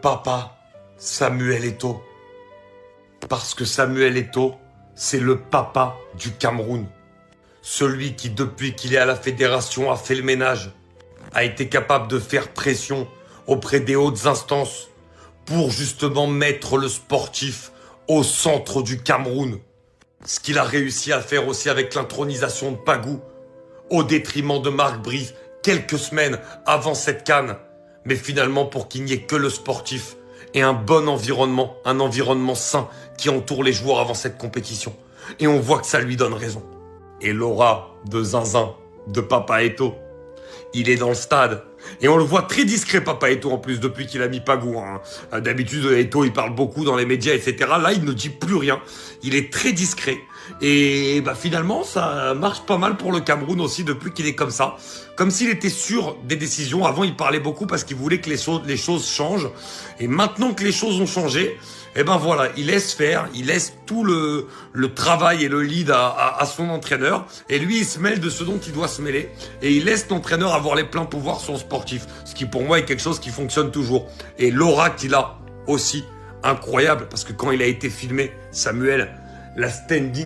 Papa Samuel Eto'o. Parce que Samuel Eto'o, c'est le papa du Cameroun. Celui qui, depuis qu'il est à la fédération, a fait le ménage, a été capable de faire pression auprès des hautes instances pour justement mettre le sportif au centre du Cameroun. Ce qu'il a réussi à faire aussi avec l'intronisation de Pagou, au détriment de Marc Brice, quelques semaines avant cette CAN. Mais finalement, pour qu'il n'y ait que le sportif et un bon environnement, un environnement sain qui entoure les joueurs avant cette compétition. Et on voit que ça lui donne raison. Et l'aura de zinzin de Papa Eto'o, il est dans le stade. Et on le voit très discret, Papa Eto'o, en plus, depuis qu'il a mis Pagou. D'habitude, Eto'o, il parle beaucoup dans les médias, etc. Là, il ne dit plus rien. Il est très discret. Et bah, finalement, ça marche pas mal pour le Cameroun aussi, depuis qu'il est comme ça. Comme s'il était sûr des décisions. Avant, il parlait beaucoup parce qu'il voulait que les choses changent. Et maintenant que les choses ont changé, eh ben voilà, il laisse faire, il laisse tout le travail et le lead à son entraîneur. Et lui, il se mêle de ce dont il doit se mêler. Et il laisse l'entraîneur avoir les pleins pouvoirs sur le sportif. Ce qui, pour moi, est quelque chose qui fonctionne toujours. Et l'aura qu'il a aussi, incroyable. Parce que quand il a été filmé, Samuel, la standing